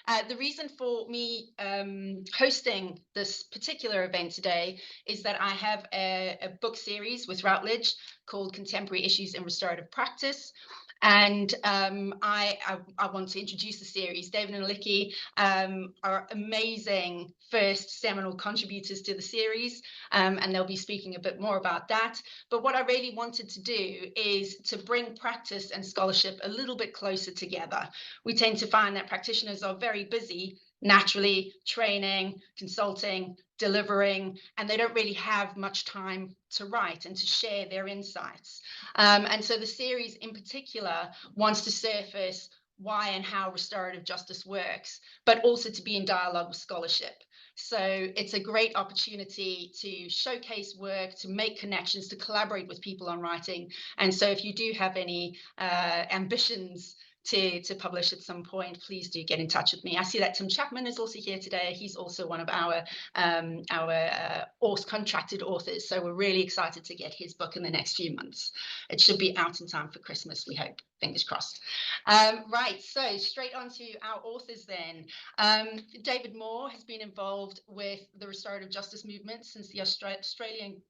The reason for me hosting this particular event today is that I have a book series with Routledge called Contemporary Issues in Restorative Practice. And I want to introduce the series. David and Alikki are amazing first seminal contributors to the series, and they'll be speaking a bit more about that. But what I really wanted to do is to bring practice and scholarship a little bit closer together. We tend to find that practitioners are very busy, naturally training, consulting, delivering, and they don't really have much time to write and to share their insights. And so the series in particular wants to surface why and how restorative justice works, but also to be in dialogue with scholarship. So it's a great opportunity to showcase work, to make connections, to collaborate with people on writing. And so if you do have any ambitions to publish at some point, please do get in touch with me. I see that Tim Chapman is also here today. He's also one of our contracted authors. So we're really excited to get his book in the next few months. It should be out in time for Christmas, we hope. Fingers crossed. Right, so straight on to our authors then. David Moore has been involved with the restorative justice movement since the Australian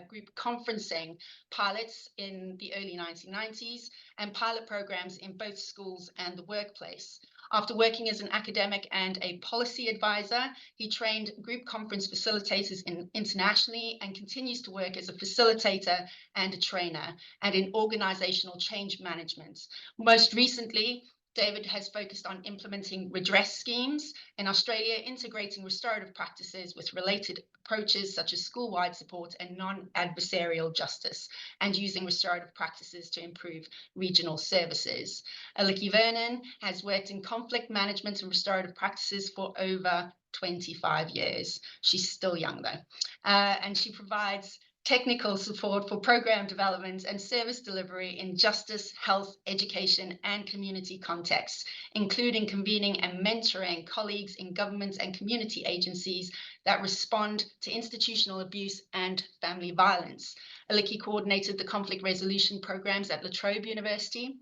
group conferencing pilots in the early 1990s and pilot programs in both schools and the workplace. After working as an academic and a policy advisor, he trained group conference facilitators internationally and continues to work as a facilitator and a trainer and in organizational change management. Most recently, David has focused on implementing redress schemes in Australia, integrating restorative practices with related approaches such as school-wide support and non-adversarial justice, and using restorative practices to improve regional services. Alikki Vernon has worked in conflict management and restorative practices for over 25 years. She's still young though. And she provides technical support for program development and service delivery in justice, health, education, and community contexts, including convening and mentoring colleagues in government and community agencies that respond to institutional abuse and family violence. Alikki coordinated the conflict resolution programs at La Trobe University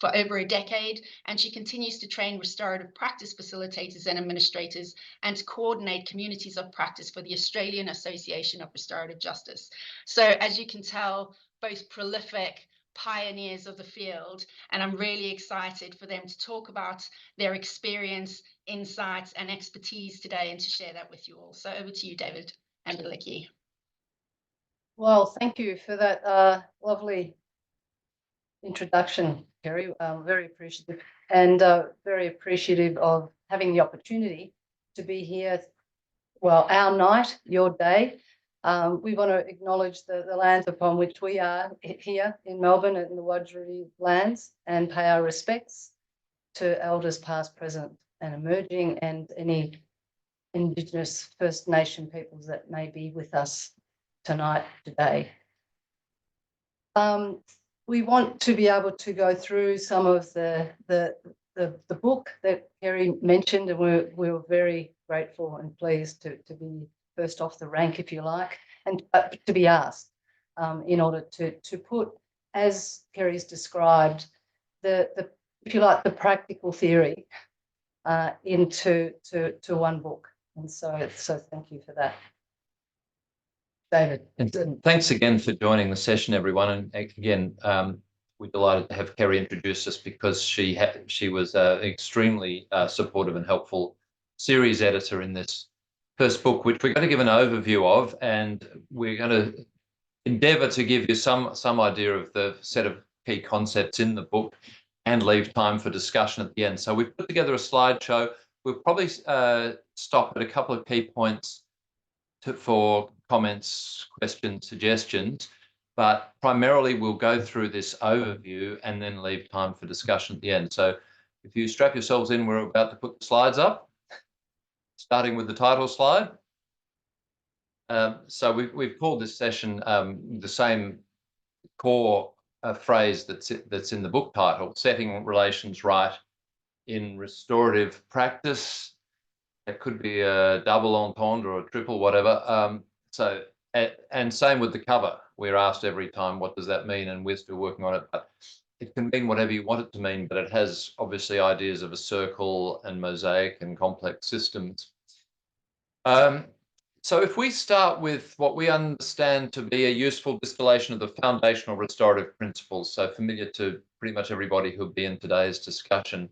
for over a decade, and she continues to train restorative practice facilitators and administrators and to coordinate communities of practice for the Australian Association of Restorative Justice. So as you can tell, both prolific pioneers of the field, and I'm really excited for them to talk about their experience, insights, and expertise today and to share that with you all. So over to you, David and Alikki. Well, thank you for that lovely introduction, Kerry. Very appreciative, and very appreciative of having the opportunity to be here. Well, our night, your day. We want to acknowledge the lands upon which we are here in Melbourne and the Wurundjeri lands, and pay our respects to elders past, present, and emerging, and any Indigenous First Nation peoples that may be with us today. We want to be able to go through some of the book that Kerry mentioned, and we're very grateful and pleased to be first off the rank, if you like, and to be asked in order to put, as Kerry's described, if you like, the practical theory into one book. And so thank you for that. David. And thanks again for joining the session, everyone. And again, we're delighted to have Kerry introduce us because she was extremely supportive and helpful series editor in this first book, which we're going to give an overview of, and we're going to endeavour to give you some idea of the set of key concepts in the book and leave time for discussion at the end. So we've put together a slideshow. We'll probably stop at a couple of key points for comments, questions, suggestions, but primarily we'll go through this overview and then leave time for discussion at the end. So if you strap yourselves in, we're about to put the slides up, starting with the title slide. So we've called this session the same core phrase that's in the book title, setting relations right in restorative practice. It could be a double entendre or a triple, whatever. And same with the cover. We're asked every time, what does that mean? And we're still working on it. But it can mean whatever you want it to mean, but it has obviously ideas of a circle and mosaic and complex systems. So if we start with what we understand to be a useful distillation of the foundational restorative principles, so familiar to pretty much everybody who'll be in today's discussion,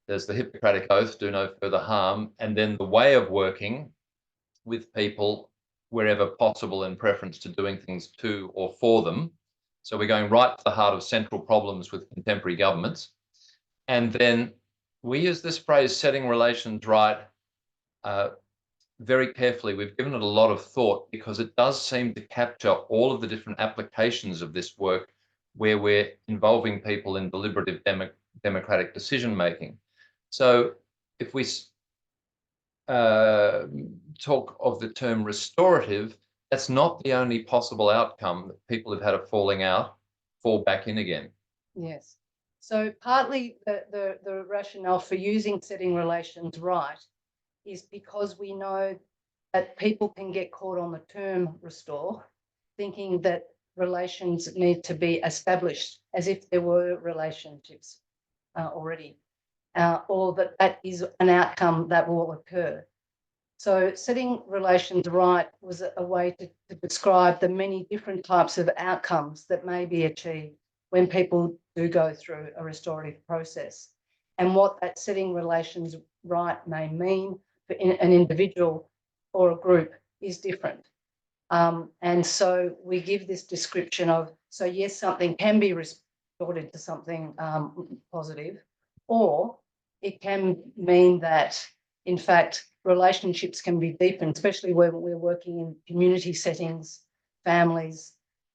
there's the Hippocratic Oath, do no further harm, and then the way of working with people wherever possible in preference to doing things to or for them. So we're going right to the heart of central problems with contemporary governments. And then we use this phrase, setting relations right, very carefully. We've given it a lot of thought because it does seem to capture all of the different applications of this work where we're involving people in deliberative democratic decision making. So if we talk of the term restorative, that's not the only possible outcome, that people who've had a falling out fall back in again. Yes. So partly the rationale for using setting relations right is because we know that people can get caught on the term restore, thinking that relations need to be established as if there were relationships already, or that is an outcome that will occur. So setting relations right was a way to describe the many different types of outcomes that may be achieved when people do go through a restorative process, and what that setting relations right may mean for an individual or a group is different. And so we give this description of, so yes, something can be restored into something positive, or it can mean that, in fact, relationships can be deepened, especially when we're working in community settings, families,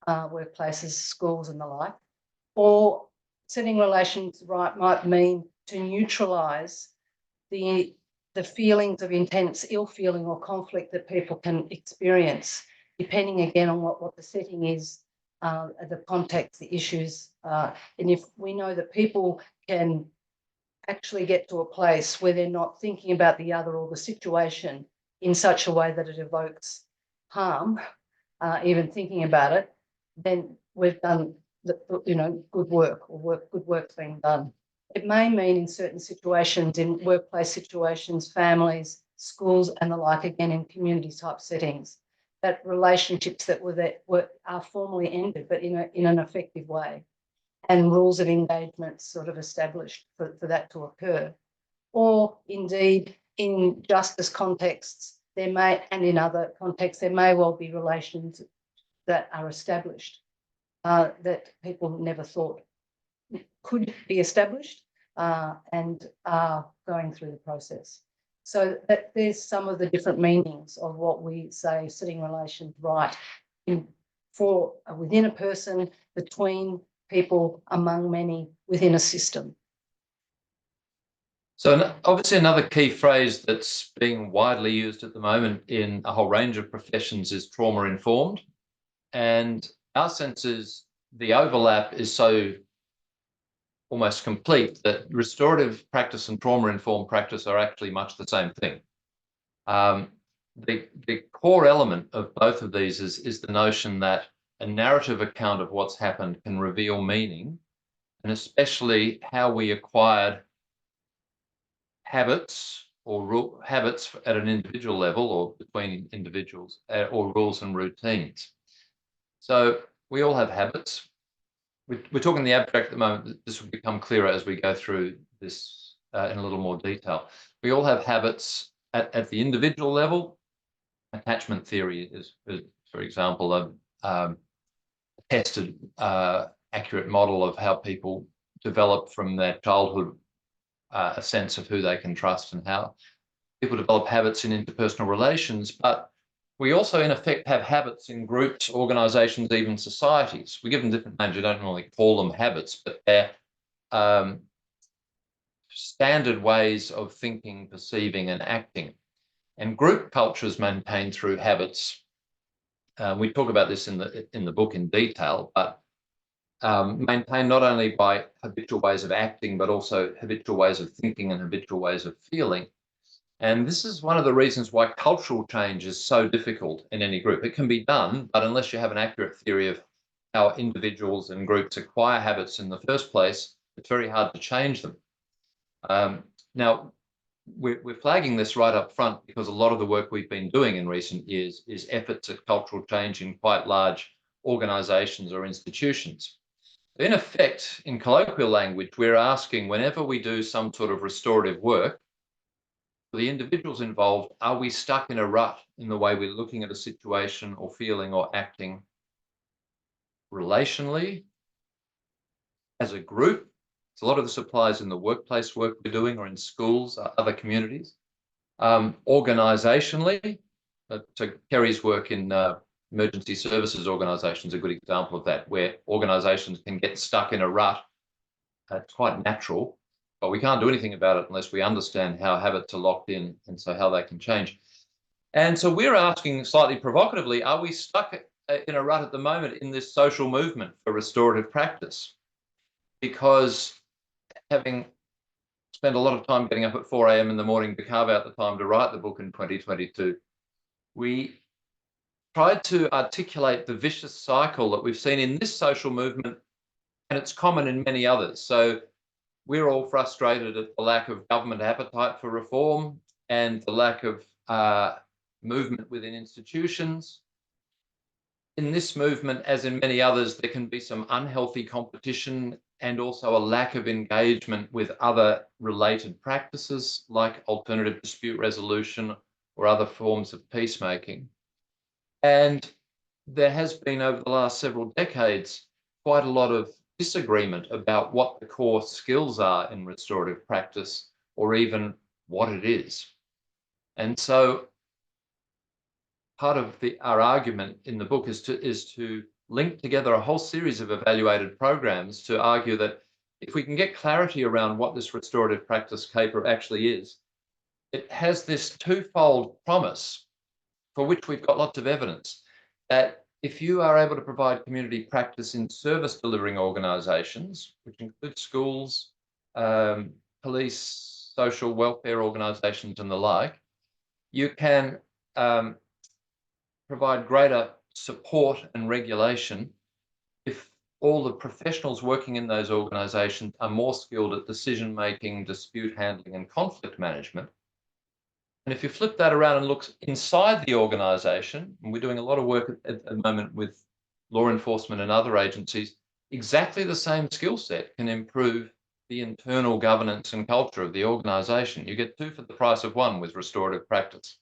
workplaces, schools and the like. Or setting relations right might mean to neutralise the feelings of intense ill feeling or conflict that people can experience, depending again on what the setting is, the context, the issues. And if we know that people can actually get to a place where they're not thinking about the other or the situation in such a way that it evokes harm, even thinking about it, then we've done good work, or good work's being done. It may mean in certain situations, in workplace situations, families, schools and the like, again in community type settings, that relationships that are formally ended, but in an effective way, and rules of engagement sort of established for that to occur. Or indeed in justice contexts, there may, and in other contexts, there may well be relations that are established that people never thought could be established and are going through the process. So that there's some of the different meanings of what we say setting relations right for within a person, between people, among many, within a system. So obviously another key phrase that's being widely used at the moment in a whole range of professions is trauma-informed. And our sense is the overlap is so almost complete that restorative practice and trauma-informed practice are actually much the same thing. The core element of both of these is the notion that a narrative account of what's happened can reveal meaning, and especially how we acquired habits or habits at an individual level or between individuals, or rules and routines. So we all have habits. We're talking the abstract at the moment. This will become clearer as we go through this in a little more detail. We all have habits at the individual level. Attachment theory is for example, a tested, accurate model of how people develop from their childhood a sense of who they can trust and how people develop habits in interpersonal relations. But we also, in effect, have habits in groups, organisations, even societies. We give them different names. We don't normally call them habits, but they're standard ways of thinking, perceiving, and acting. And group cultures maintained through habits. We talk about this in the book in detail, but maintained not only by habitual ways of acting, but also habitual ways of thinking and habitual ways of feeling. And this is one of the reasons why cultural change is so difficult in any group. It can be done, but unless you have an accurate theory of how individuals and groups acquire habits in the first place, it's very hard to change them. Now, we're flagging this right up front because a lot of the work we've been doing in recent years is efforts at cultural change in quite large organisations or institutions. In effect, in colloquial language, we're asking, whenever we do some sort of restorative work, for the individuals involved, are we stuck in a rut in the way we're looking at a situation or feeling or acting relationally, as a group? So a lot of this applies in the workplace work we're doing or in schools, other communities. Organisationally, so Kerry's work in emergency services organisations is a good example of that, where organisations can get stuck in a rut. It's quite natural, but we can't do anything about it unless we understand how habits are locked in and so how they can change. And so we're asking slightly provocatively, are we stuck in a rut at the moment in this social movement for restorative practice? Because having spent a lot of time getting up at 4 a.m. in the morning to carve out the time to write the book in 2022, we tried to articulate the vicious cycle that we've seen in this social movement, and it's common in many others. So we're all frustrated at the lack of government appetite for reform and the lack of movement within institutions. In this movement, as in many others, there can be some unhealthy competition and also a lack of engagement with other related practices like alternative dispute resolution or other forms of peacemaking. And there has been, over the last several decades, quite a lot of disagreement about what the core skills are in restorative practice or even what it is. And so part of our argument in the book is to link together a whole series of evaluated programs to argue that if we can get clarity around what this restorative practice caper actually is, it has this twofold promise for which we've got lots of evidence that if you are able to provide community practice in service delivering organisations, which include schools, police, social welfare organisations and the like, you can provide greater support and regulation if all the professionals working in those organisations are more skilled at decision making, dispute handling and conflict management. And if you flip that around and look inside the organisation, and we're doing a lot of work at the moment with law enforcement and other agencies, exactly the same skill set can improve the internal governance and culture of the organisation. You get two for the price of one with restorative practice.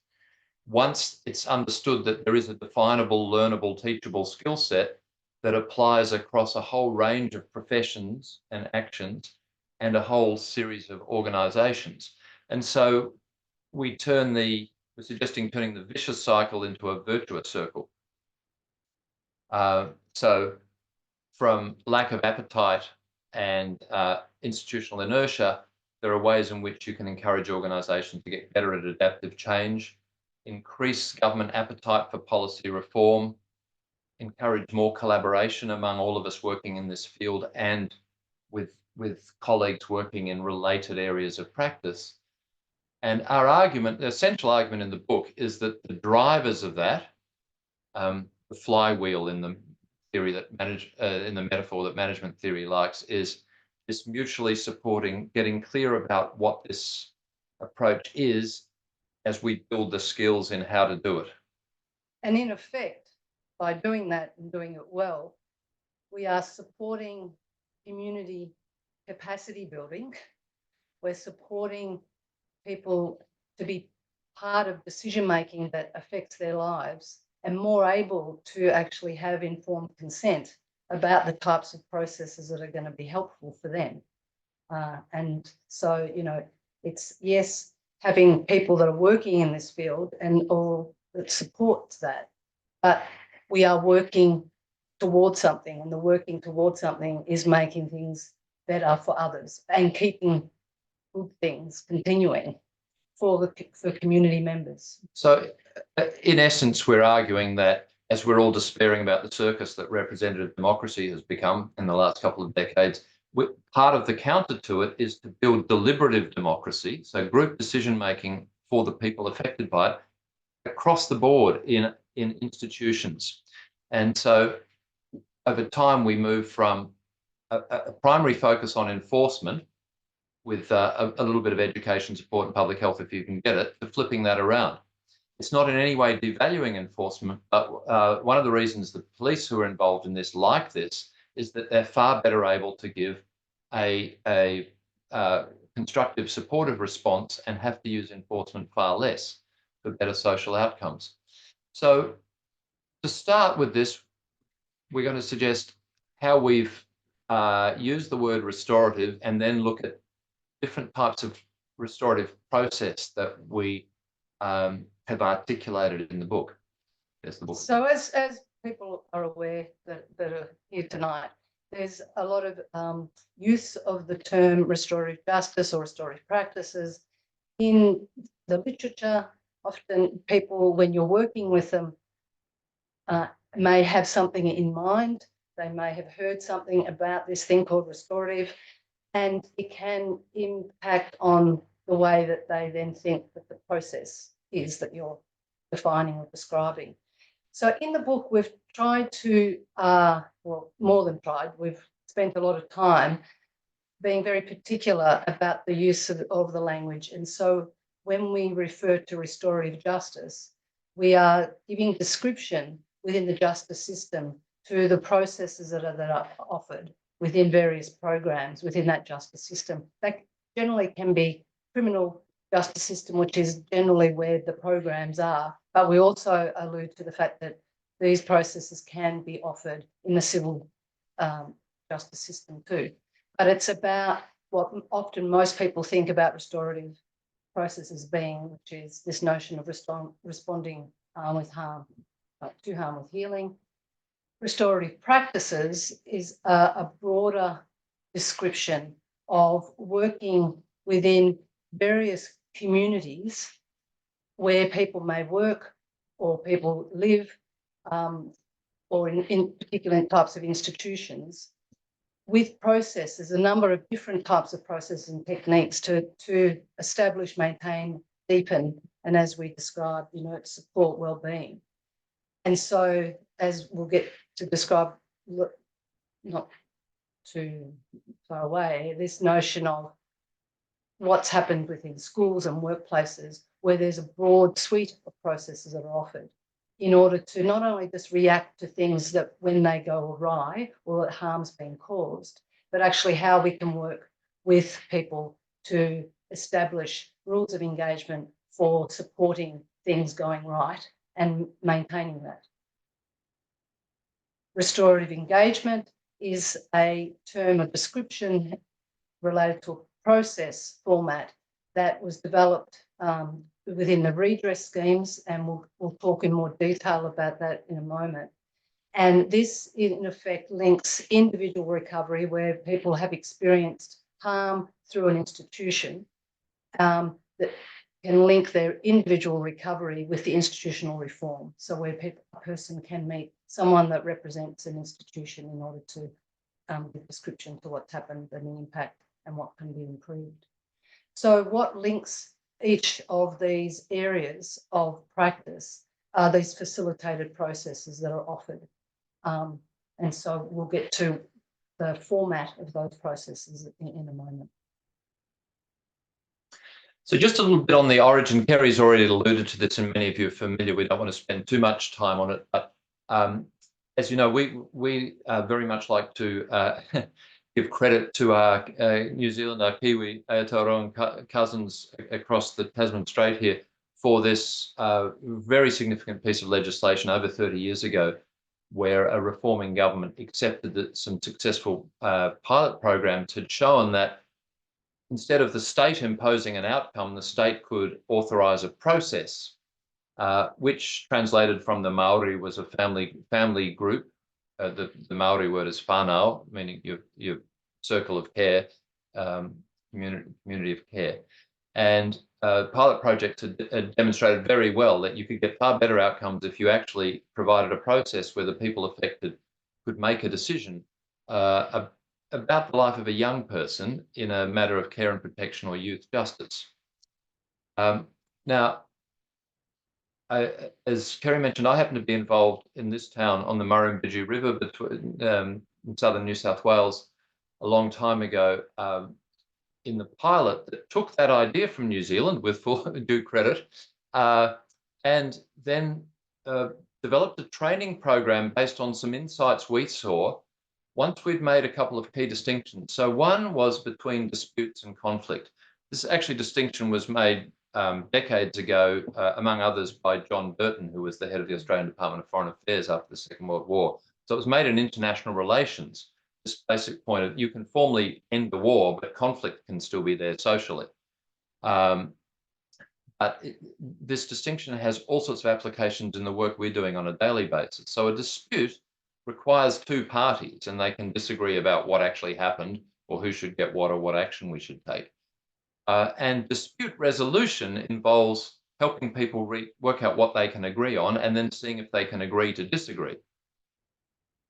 Once it's understood that there is a definable, learnable, teachable skill set that applies across a whole range of professions and actions and a whole series of organisations. And so we're suggesting turning the vicious cycle into a virtuous circle. So from lack of appetite and institutional inertia, there are ways in which you can encourage organisations to get better at adaptive change, increase government appetite for policy reform, encourage more collaboration among all of us working in this field and with colleagues working in related areas of practice. And our argument, the essential argument in the book, is that the drivers of that, the flywheel in the theory that in the metaphor that management theory likes, is this mutually supporting, getting clear about what this approach is as we build the skills in how to do it. And in effect, by doing that and doing it well, we are supporting community capacity building. We're supporting people to be part of decision making that affects their lives and more able to actually have informed consent about the types of processes that are going to be helpful for them. And so, you know, it's, yes, having people that are working in this field and all that supports that, but we are working towards something, and the working towards something is making things better for others and keeping good things continuing for community members. So in essence, we're arguing that as we're all despairing about the circus that representative democracy has become in the last couple of decades, part of the counter to it is to build deliberative democracy, so group decision making for the people affected by it across the board in institutions. And so over time, we move from a primary focus on enforcement with a little bit of education support and public health if you can get it, to flipping that around. It's not in any way devaluing enforcement, but one of the reasons the police who are involved in this like this is that they're far better able to give a constructive, supportive response and have to use enforcement far less for better social outcomes. So to start with this, we're going to suggest how we've used the word restorative and then look at different types of restorative process that we have articulated in the book. There's the book. So as people are aware that are here tonight, there's a lot of use of the term restorative justice or restorative practices in the literature. Often people, when you're working with them, may have something in mind. They may have heard something about this thing called restorative, and it can impact on the way that they then think that the process is that you're defining or describing. So in the book, we've tried to, well, more than tried, we've spent a lot of time being very particular about the use of the language. And so when we refer to restorative justice, we are giving description within the justice system to the processes that are offered within various programs within that justice system. That generally can be criminal justice system, which is generally where the programs are, but we also allude to the fact that these processes can be offered in the civil justice system too. But it's about what often most people think about restorative processes being, which is this notion of responding with harm, to harm with healing. Restorative practices is a broader description of working within various communities where people may work or people live, or in particular types of institutions, with processes, a number of different types of processes and techniques to establish, maintain, deepen, and as we described, support well-being. And so, as we'll get to describe, not too far away, this notion of what's happened within schools and workplaces where there's a broad suite of processes that are offered in order to not only just react to things that when they go awry or that harm's been caused, but actually how we can work with people to establish rules of engagement for supporting things going right and maintaining that. Restorative engagement is a term of description related to a process format that was developed within the redress schemes, and we'll talk in more detail about that in a moment. And this, in effect, links individual recovery where people have experienced harm through an institution that can link their individual recovery with the institutional reform. So where a person can meet someone that represents an institution in order to give description to what's happened and the impact and what can be improved. So what links each of these areas of practice are these facilitated processes that are offered. And so we'll get to the format of those processes in a moment. So just a little bit on the origin. Kerry's already alluded to this and many of you are familiar. We don't want to spend too much time on it, but as you know, we very much like to give credit to our New Zealand, our Kiwi, Aotearoa cousins across the Tasman Strait here for this very significant piece of legislation over 30 years ago, where a reforming government accepted that some successful pilot programs had shown that instead of the state imposing an outcome, the state could authorise a process, which translated from the Maori was a family group. The Maori word is whānau, meaning your circle of care, community of care. And pilot projects had demonstrated very well that you could get far better outcomes if you actually provided a process where the people affected could make a decision about the life of a young person in a matter of care and protection or youth justice. Now, as Kerry mentioned, I happen to be involved in this town on the Murrumbidgee River between in southern New South Wales a long time ago, in the pilot that took that idea from New Zealand with full due credit, and then developed a training program based on some insights we saw once we'd made a couple of key distinctions. So one was between disputes and conflict. This actually distinction was made decades ago, among others, by John Burton, who was the head of the Australian Department of Foreign Affairs after the Second World War. So it was made in international relations. This basic point of you can formally end the war, but conflict can still be there socially. But this distinction has all sorts of applications in the work we're doing on a daily basis. So a dispute requires two parties, and they can disagree about what actually happened or who should get what or what action we should take. And dispute resolution involves helping people work out what they can agree on and then seeing if they can agree to disagree.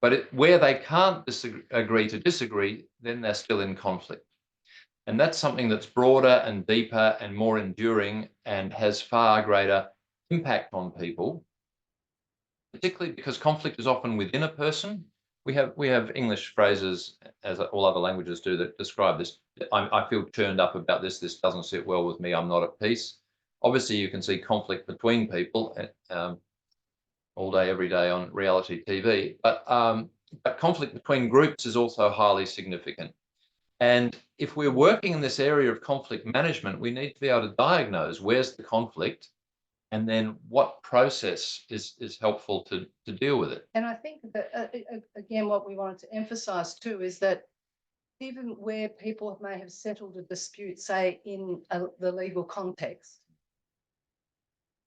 But where they can't agree to disagree, then they're still in conflict. And that's something that's broader and deeper and more enduring and has far greater impact on people, particularly because conflict is often within a person. We have English phrases, as all other languages do, that describe this. I feel churned up about this. This doesn't sit well with me. I'm not at peace. Obviously, you can see conflict between people all day, every day on reality TV. But conflict between groups is also highly significant. And if we're working in this area of conflict management, we need to be able to diagnose where's the conflict and then what process is helpful to deal with it. And I think that, again, what we wanted to emphasize too is that even where people may have settled a dispute, say in the legal context,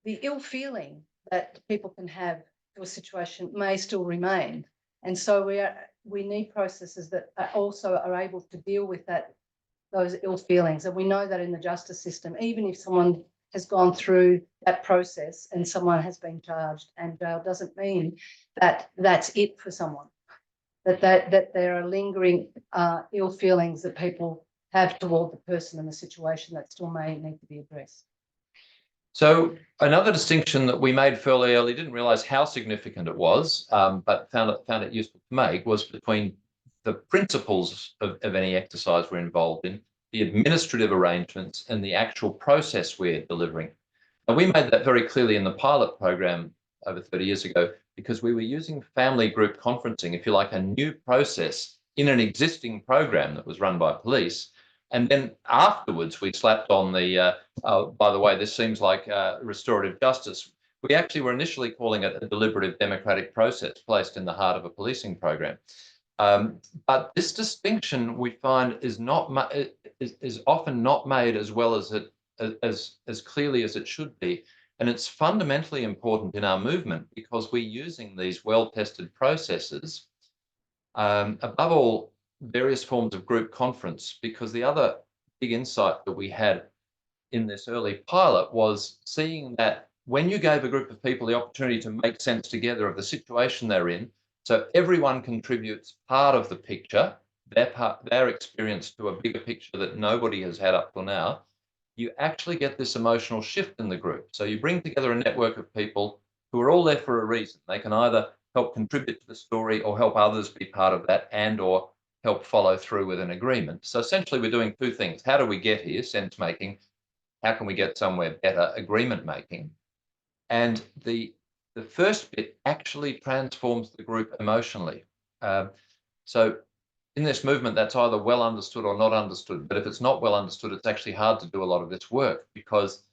the ill feeling that people can have to a situation may still remain. And so we need processes that also are able to deal with those ill feelings. And we know that in the justice system, even if someone has gone through that process and someone has been charged and jail, doesn't mean that that's it for someone. That there are lingering ill feelings that people have toward the person and the situation that still may need to be addressed. So another distinction that we made fairly early, didn't realise how significant it was, but found it useful to make, was between the principles of any exercise we're involved in, the administrative arrangements, and the actual process we're delivering. And we made that very clearly in the pilot program over 30 years ago, because we were using family group conferencing, if you like, a new process in an existing program that was run by police. And then afterwards, we slapped on the, by the way, this seems like restorative justice. We actually were initially calling it a deliberative democratic process placed in the heart of a policing program. But this distinction we find is often not made as well as clearly as it should be. And it's fundamentally important in our movement because we're using these well-tested processes, above all, various forms of group conference, because the other big insight that we had in this early pilot was seeing that when you gave a group of people the opportunity to make sense together of the situation they're in, so everyone contributes part of the picture, their experience to a bigger picture that nobody has had up till now, you actually get this emotional shift in the group. So you bring together a network of people who are all there for a reason. They can either help contribute to the story or help others be part of that and or help follow through with an agreement. So essentially we're doing two things. How do we get here? Sense making. How can we get somewhere better? Agreement making. And the first bit actually transforms the group emotionally. So in this movement, that's either well understood or not understood. But if it's not well understood, it's actually hard to do a lot of this work because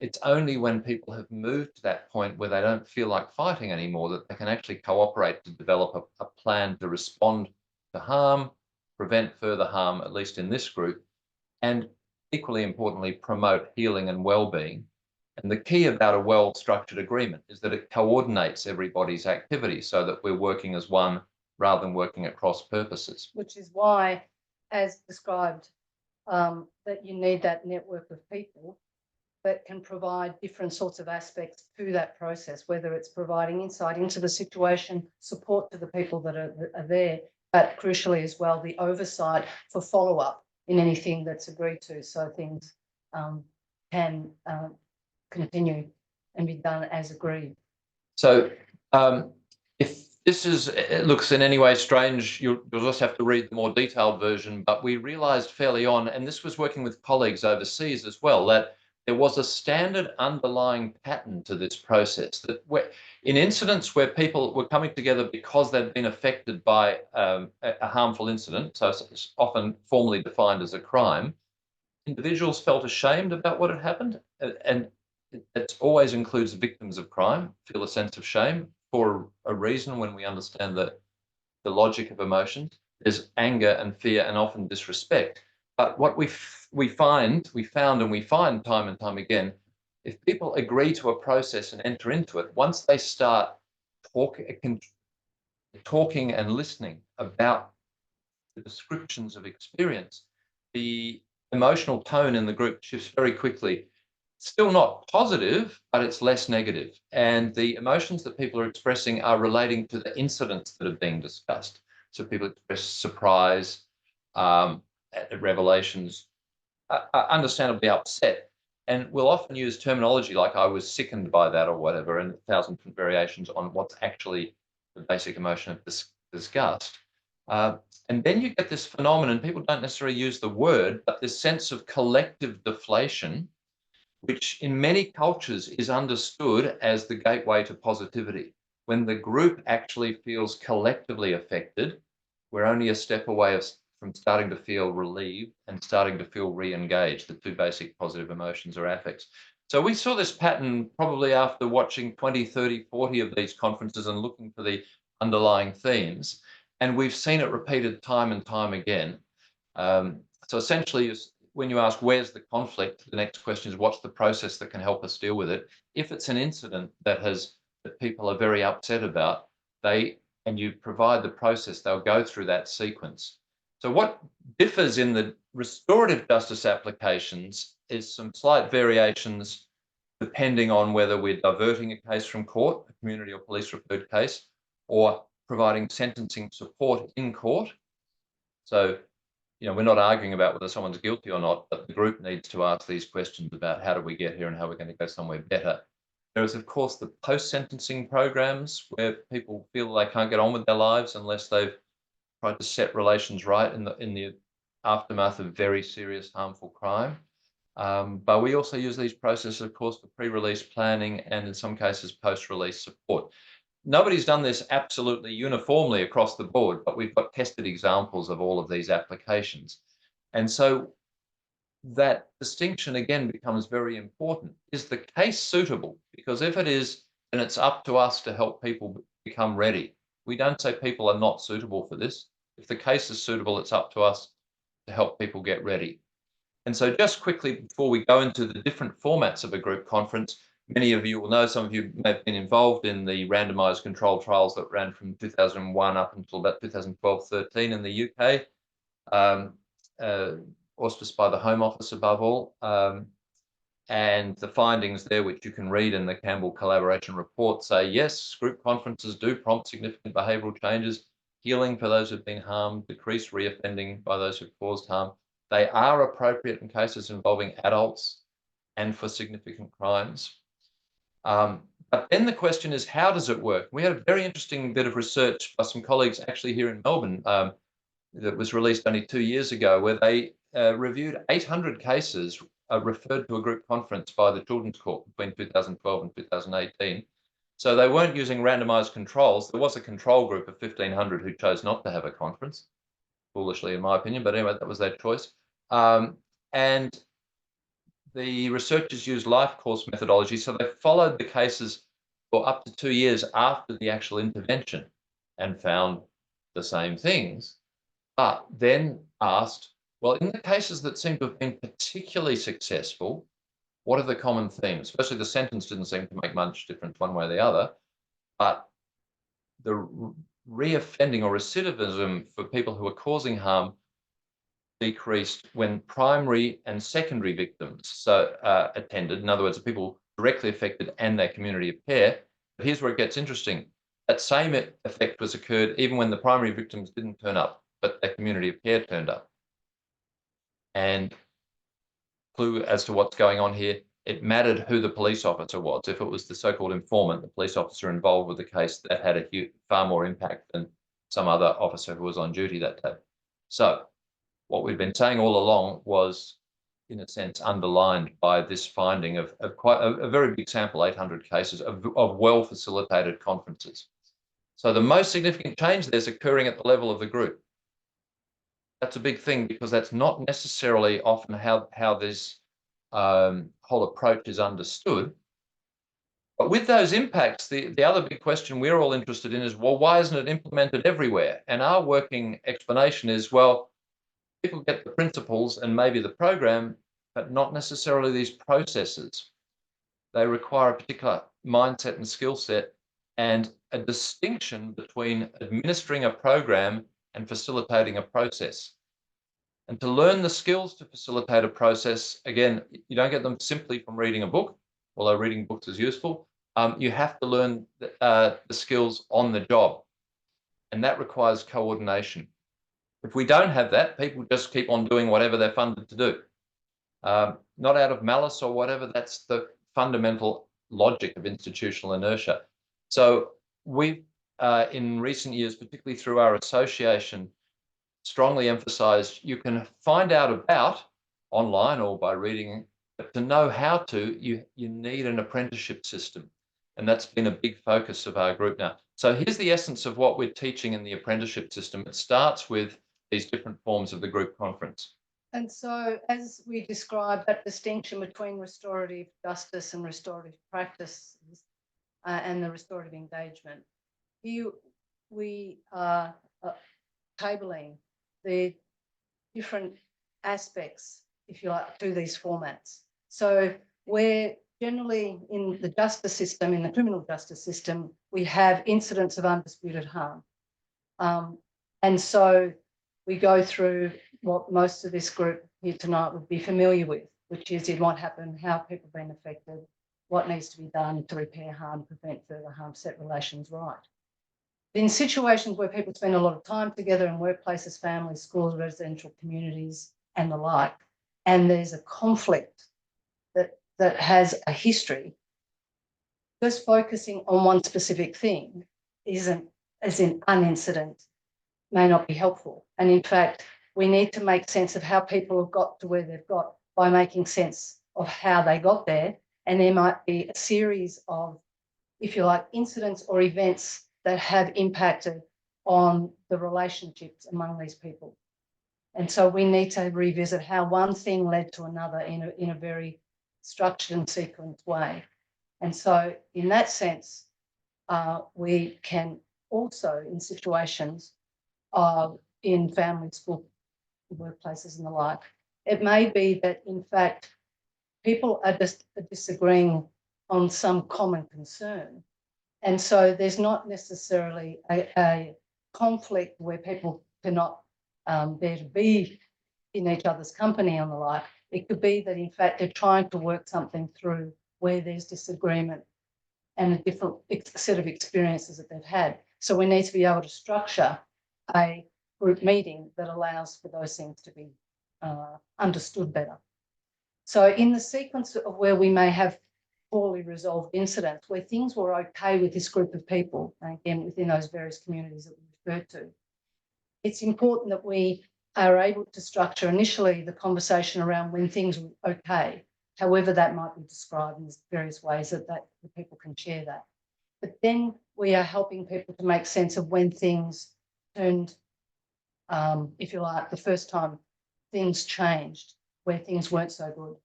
it's only when people have moved to that point where they don't feel like fighting anymore that they can actually cooperate to develop a plan to respond to harm, prevent further harm, at least in this group, and equally importantly, promote healing and well-being. And the key about a well-structured agreement is that it coordinates everybody's activities so that we're working as one rather than working at cross purposes. Which is why, as described, that you need that network of people that can provide different sorts of aspects to that process, whether it's providing insight into the situation, support to the people that are there, but crucially as well, the oversight for follow-up in anything that's agreed to, so things can continue and be done as agreed. So if this looks in any way strange, you'll just have to read the more detailed version, but we realized fairly on, and this was working with colleagues overseas as well, that there was a standard underlying pattern to this process, that in incidents where people were coming together because they'd been affected by a harmful incident, so it's often formally defined as a crime, individuals felt ashamed about what had happened, and it always includes victims of crime feel a sense of shame for a reason. When we understand the logic of emotions, there's anger and fear and often disrespect. But what we found and we find time and time again, if people agree to a process and enter into it, once they start talking and listening about the descriptions of experience, the emotional tone in the group shifts very quickly. Still not positive, but it's less negative. And the emotions that people are expressing are relating to the incidents that are being discussed. So people express surprise, at revelations, understandably upset. And we'll often use terminology like "I was sickened by that" or whatever, and 1,000 different variations on what's actually the basic emotion of disgust. And then you get this phenomenon, people don't necessarily use the word, but this sense of collective deflation, which in many cultures is understood as the gateway to positivity. When the group actually feels collectively affected, we're only a step away from starting to feel relieved and starting to feel re-engaged, the two basic positive emotions or affects. So we saw this pattern probably after watching 20, 30, 40 of these conferences and looking for the underlying themes. And we've seen it repeated time and time again. So essentially, when you ask where's the conflict, the next question is what's the process that can help us deal with it? If it's an incident that people are very upset about, and you provide the process, they'll go through that sequence. So what differs in the restorative justice applications is some slight variations depending on whether we're diverting a case from court, a community or police referred case, or providing sentencing support in court. So, we're not arguing about whether someone's guilty or not, but the group needs to ask these questions about how do we get here and how we're going to go somewhere better. There is, of course, the post-sentencing programs where people feel they can't get on with their lives unless they've tried to set relations right in the aftermath of very serious harmful crime. But we also use these processes, of course, for pre-release planning and in some cases post-release support. Nobody's done this absolutely uniformly across the board, but we've got tested examples of all of these applications. And so that distinction again becomes very important. Is the case suitable? Because if it is, then it's up to us to help people become ready. We don't say people are not suitable for this. If the case is suitable, it's up to us to help people get ready. And so just quickly before we go into the different formats of a group conference, many of you will know, some of you may have been involved in the randomized controlled trials that ran from 2001 up until about 2012-13 in the UK, auspiced by the Home Office above all. And the findings there, which you can read in the Campbell Collaboration Report, say, yes, group conferences do prompt significant behavioural changes, healing for those who've been harmed, decreased reoffending by those who've caused harm. They are appropriate in cases involving adults and for significant crimes. But then the question is, how does it work? We had a very interesting bit of research by some colleagues actually here in Melbourne that was released only 2 years ago, where they reviewed 800 cases referred to a group conference by the Children's Court between 2012 and 2018. So they weren't using randomized controls. There was a control group of 1,500 who chose not to have a conference, foolishly in my opinion, but anyway, that was their choice. And the researchers used life course methodology, so they followed the cases for up to 2 years after the actual intervention and found the same things, but then asked, well, in the cases that seem to have been particularly successful, what are the common themes? Especially the sentence didn't seem to make much difference one way or the other, but the reoffending or recidivism for people who are causing harm decreased when primary and secondary victims attended. In other words, the people directly affected and their community of care. But here's where it gets interesting. That same effect was occurred even when the primary victims didn't turn up, but their community of care turned up. And clue as to what's going on here, it mattered who the police officer was. If it was the so-called informant, the police officer involved with the case, that had a far more impact than some other officer who was on duty that day. So what we've been saying all along was, in a sense, underlined by this finding of quite a very big sample, 800 cases of well-facilitated conferences. So the most significant change there is occurring at the level of the group. That's a big thing, because that's not necessarily often how this whole approach is understood. But with those impacts, the other big question we're all interested in is, well, why isn't it implemented everywhere? And our working explanation is, well, people get the principles and maybe the program, but not necessarily these processes. They require a particular mindset and skill set, and a distinction between administering a program and facilitating a process. And to learn the skills to facilitate a process, again, you don't get them simply from reading a book, although reading books is useful. You have to learn the skills on the job, and that requires coordination. If we don't have that, people just keep on doing whatever they're funded to do. Not out of malice or whatever, that's the fundamental logic of institutional inertia. So we've, in recent years, particularly through our association, strongly emphasized you can find out about online or by reading, but to know how to, you need an apprenticeship system. And that's been a big focus of our group now. So here's the essence of what we're teaching in the apprenticeship system. It starts with these different forms of the group conference. And so, as we described, that distinction between restorative justice and restorative practice and the restorative engagement, here we are tabling the different aspects, if you like, to these formats. So we're generally in the justice system, in the criminal justice system, we have incidents of undisputed harm. And so we go through what most of this group here tonight would be familiar with, which is what happened, how people have been affected, what needs to be done to repair harm, prevent further harm, set relations right. In situations where people spend a lot of time together in workplaces, families, schools, residential communities, and the like, and there's a conflict that has a history, just focusing on one specific thing isn't, as in an incident, may not be helpful. And in fact, we need to make sense of how people have got to where they've got by making sense of how they got there. And there might be a series of, if you like, incidents or events that have impacted on the relationships among these people. And so we need to revisit how one thing led to another in a very structured and sequenced way. And so in that sense, we can also, in situations in family, school, workplaces and the like, it may be that in fact people are just disagreeing on some common concern. And so there's not necessarily a conflict where people cannot bear to be in each other's company and the like. It could be that in fact they're trying to work something through where there's disagreement and a different set of experiences that they've had. So we need to be able to structure a group meeting that allows for those things to be understood better. So in the sequence of where we may have poorly resolved incidents, where things were okay with this group of people, and again, within those various communities that we referred to, it's important that we are able to structure initially the conversation around when things were okay, however that might be described in various ways that the people can share that. But then we are helping people to make sense of when things turned, if you like, the first time things changed, where things weren't so good.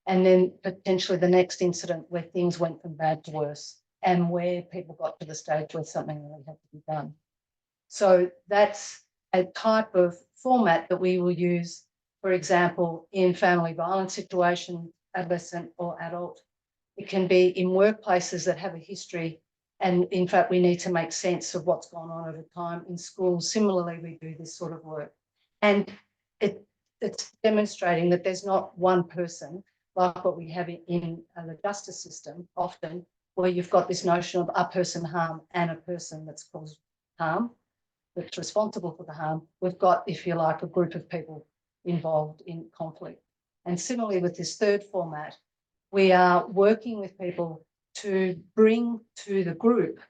And then potentially the next incident where things went from bad to worse and where people got to the stage where something really had to be done. So that's a type of format that we will use, for example, in family violence situations, adolescent or adult. It can be in workplaces that have a history, and in fact, we need to make sense of what's gone on over time. In schools, similarly, we do this sort of work. And it's demonstrating that there's not one person, like what we have in the justice system often, where you've got this notion of a person harm and a person that's caused harm, that's responsible for the harm. We've got, if you like, a group of people involved in conflict. And similarly with this third format, we are working with people to bring to the group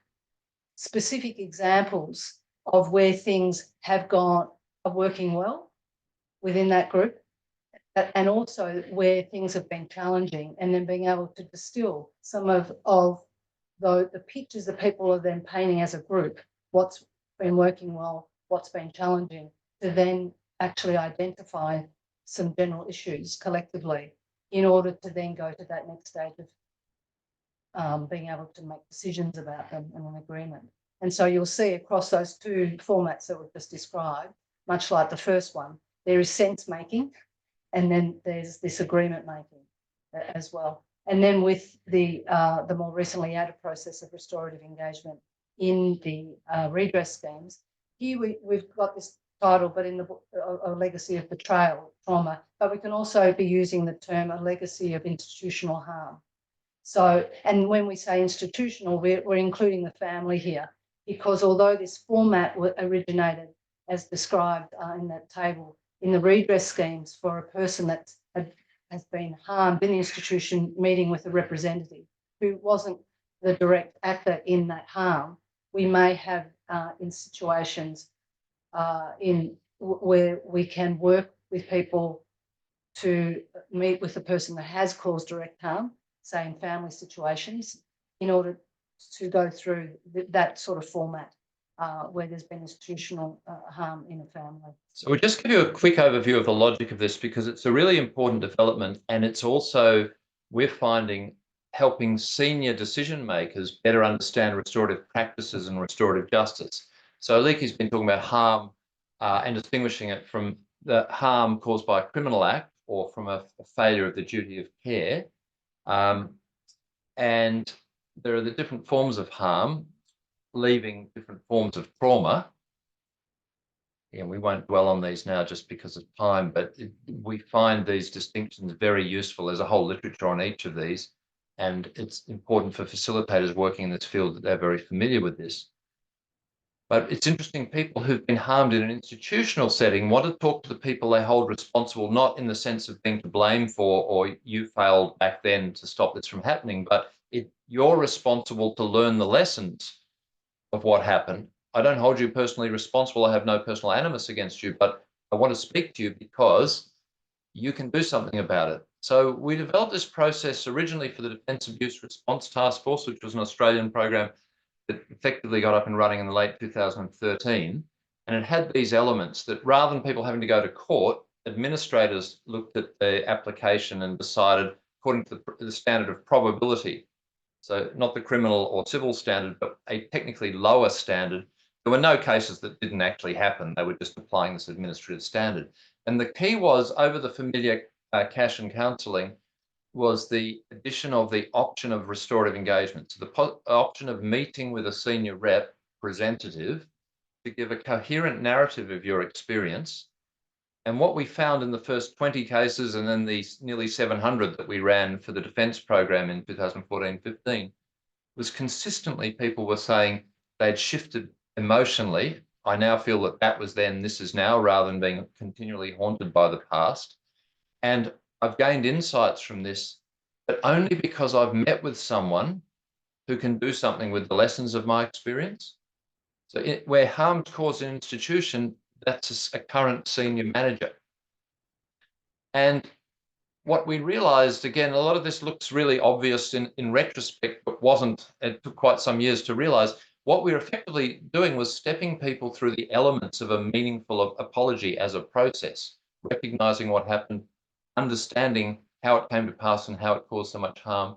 specific examples of where things are working well within that group, and also where things have been challenging, and then being able to distill some of the pictures that people are then painting as a group, what's been working well, what's been challenging, to then actually identify some general issues collectively in order to then go to that next stage of being able to make decisions about them and an agreement. And so you'll see across those two formats that we've just described, much like the first one, there is sense making, and then there's this agreement making as well. And then with the more recently added process of restorative engagement in the redress schemes, here we've got this title, but in the book, a legacy of betrayal, trauma, but we can also be using the term a legacy of institutional harm. So, and when we say institutional, we're including the family here, because although this format originated as described in that table in the redress schemes for a person that has been harmed in the institution, meeting with a representative who wasn't the direct actor in that harm, we may have in situations where we can work with people to meet with the person that has caused direct harm, say in family situations, in order to go through that sort of format where there's been institutional harm in a family. So we'll just give you a quick overview of the logic of this, because it's a really important development, and it's also, we're finding, helping senior decision makers better understand restorative practices and restorative justice. So Alikki's been talking about harm and distinguishing it from the harm caused by a criminal act or from a failure of the duty of care. And there are the different forms of harm, leaving different forms of trauma. And we won't dwell on these now just because of time, but we find these distinctions very useful. There's a whole literature on each of these, and it's important for facilitators working in this field that they're very familiar with this. But it's interesting, people who've been harmed in an institutional setting want to talk to the people they hold responsible, not in the sense of being to blame for, or you failed back then to stop this from happening, but you're responsible to learn the lessons of what happened. I don't hold you personally responsible. I have no personal animus against you, but I want to speak to you because you can do something about it. So we developed this process originally for the Defence Abuse Response Task Force, which was an Australian program that effectively got up and running in the late 2013. And it had these elements that, rather than people having to go to court, administrators looked at the application and decided according to the standard of probability. So not the criminal or civil standard, but a technically lower standard. There were no cases that didn't actually happen. They were just applying this administrative standard. And the key was, over the familiar cash and counselling, was the addition of the option of restorative engagement. So the option of meeting with a senior representative to give a coherent narrative of your experience. And what we found in the first 20 cases, and then the nearly 700 that we ran for the defence program in 2014-15, was consistently people were saying they'd shifted emotionally. I now feel that that was then, this is now, rather than being continually haunted by the past. And I've gained insights from this, but only because I've met with someone who can do something with the lessons of my experience. So where harm's caused an institution, that's a current senior manager. And what we realized, again, a lot of this looks really obvious in retrospect, but wasn't. It took quite some years to realize. What we were effectively doing was stepping people through the elements of a meaningful apology as a process, recognizing what happened, understanding how it came to pass and how it caused so much harm.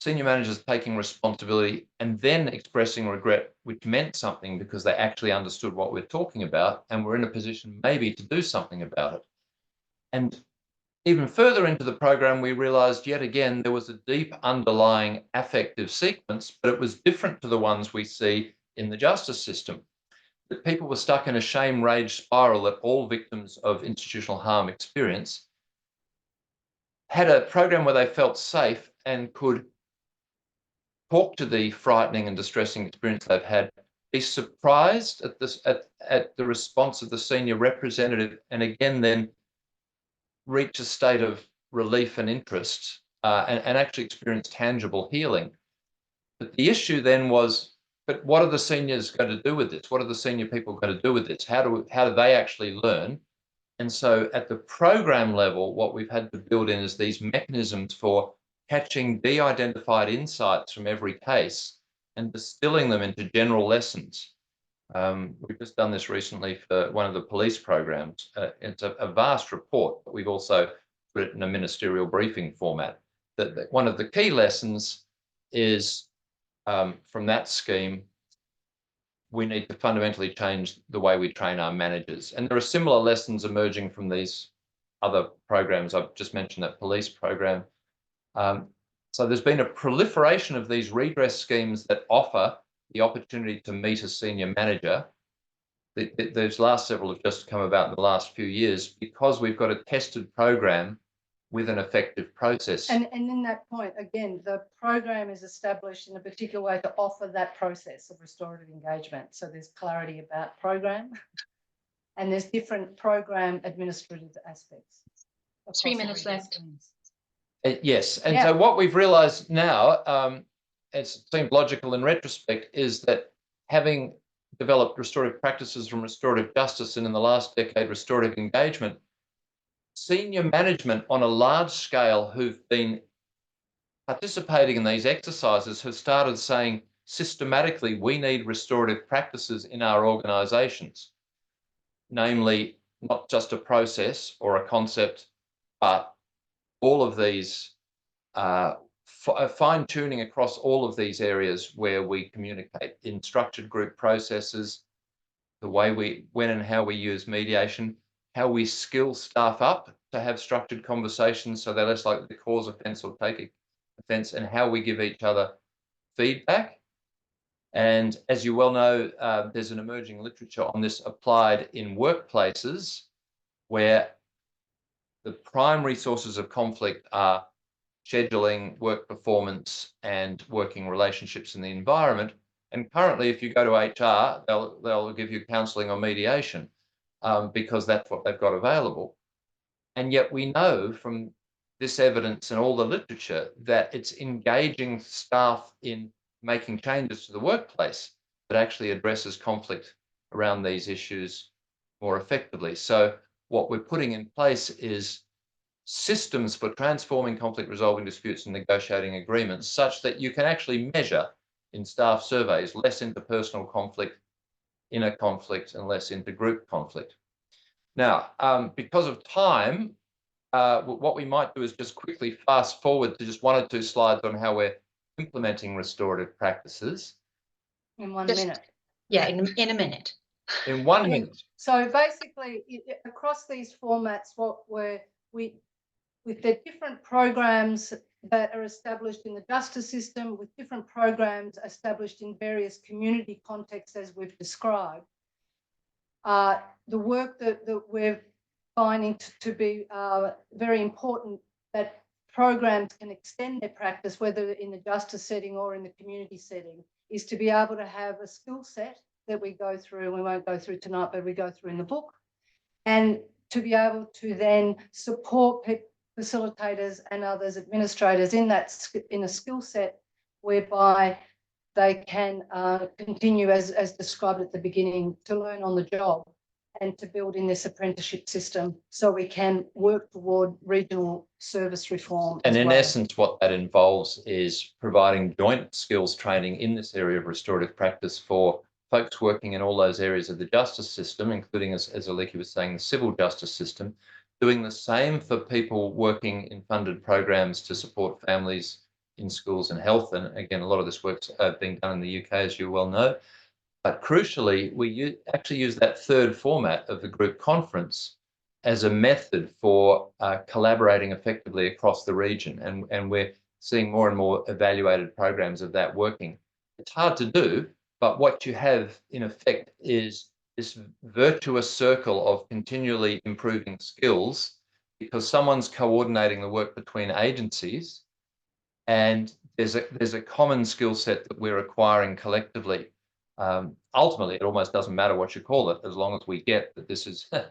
Senior managers taking responsibility and then expressing regret, which meant something because they actually understood what we're talking about and were in a position maybe to do something about it. And even further into the program, we realized yet again there was a deep underlying affective sequence, but it was different to the ones we see in the justice system. That people were stuck in a shame rage spiral that all victims of institutional harm experience, had a program where they felt safe and could talk to the frightening and distressing experience they've had, be surprised at this at the response of the senior representative, and again then reach a state of relief and interest and actually experience tangible healing. But the issue then was, but what are the seniors going to do with this? What are the senior people going to do with this? How do they actually learn? And so at the program level, what we've had to build in is these mechanisms for catching de-identified insights from every case and distilling them into general lessons. We've just done this recently for one of the police programs. It's a vast report, but we've also put it in a ministerial briefing format. That one of the key lessons is from that scheme, we need to fundamentally change the way we train our managers. And there are similar lessons emerging from these other programs. I've just mentioned that police program. So there's been a proliferation of these redress schemes that offer the opportunity to meet a senior manager. Those last several have just come about in the last few years because we've got a tested program with an effective process. And in that point, again, the program is established in a particular way to offer that process of restorative engagement. So there's clarity about program and there's different program administrative aspects. 3 minutes left. Yes, and so what we've realised now, it seemed logical in retrospect, is that having developed restorative practices from restorative justice and in the last decade restorative engagement, senior management on a large scale who've been participating in these exercises have started saying systematically we need restorative practices in our organisations, namely not just a process or a concept, but all of these fine-tuning across all of these areas where we communicate in structured group processes, the way when and how we use mediation, how we skill staff up to have structured conversations so they're less likely to cause offence or take offence, and how we give each other feedback. And as you well know, there's an emerging literature on this applied in workplaces where the primary sources of conflict are scheduling, work performance, and working relationships in the environment. And currently, if you go to HR, they'll give you counselling or mediation because that's what they've got available. And yet we know from this evidence and all the literature that it's engaging staff in making changes to the workplace that actually addresses conflict around these issues more effectively. So what we're putting in place is systems for transforming conflict resolving disputes and negotiating agreements such that you can actually measure in staff surveys less interpersonal conflict, inner conflict, and less intergroup conflict. Now, because of time, what we might do is just quickly fast forward to just 1 or 2 slides on how we're implementing restorative practices. In 1 minute. Yeah, in a minute. In 1 minute. So basically, across these formats, with the different programs that are established in the justice system, with different programs established in various community contexts, as we've described, the work that we're finding to be very important, that programs can extend their practice, whether in the justice setting or in the community setting, is to be able to have a skill set that we go through, and we won't go through tonight, but we go through in the book, and to be able to then support facilitators and others, administrators, in a skill set whereby they can continue, as described at the beginning, to learn on the job and to build in this apprenticeship system so we can work toward regional service reform. And in essence, what that involves is providing joint skills training in this area of restorative practice for folks working in all those areas of the justice system, including, as Alikki was saying, the civil justice system, doing the same for people working in funded programs to support families in schools and health. And again, a lot of this work's being done in the UK, as you well know. But crucially, we actually use that third format of the group conference as a method for collaborating effectively across the region. And we're seeing more and more evaluated programs of that working. It's hard to do, but what you have in effect is this virtuous circle of continually improving skills because someone's coordinating the work between agencies, and there's a common skill set that we're acquiring collectively. Ultimately, it almost doesn't matter what you call it, as long as we get that this is a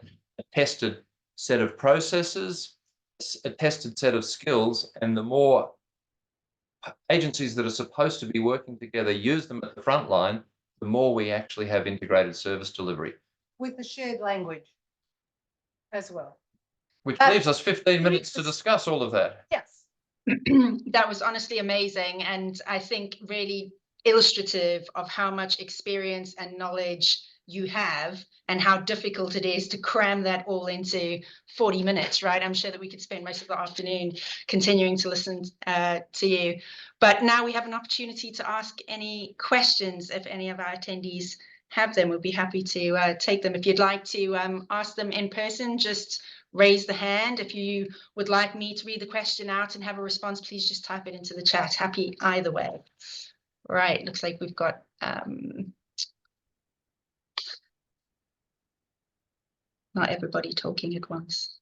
tested set of processes a tested set of skills, and the more agencies that are supposed to be working together use them at the front line, the more we actually have integrated service delivery. With the shared language as well. Which leaves us 15 minutes to discuss all of that. Yes. That was honestly amazing, and I think really illustrative of how much experience and knowledge you have and how difficult it is to cram that all into 40 minutes, right? I'm sure that we could spend most of the afternoon continuing to listen to you. But now we have an opportunity to ask any questions if any of our attendees have them. We'll be happy to take them. If you'd like to ask them in person, just raise the hand. If you would like me to read the question out and have a response, please just type it into the chat. Happy either way. Right, looks like we've got not everybody talking at once.